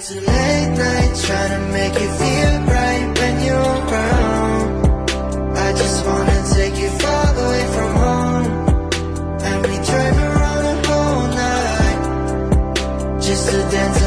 to late nights trying to make you feel right when you're around. I just wanna take you far away from home, and we drive around the whole night just to dance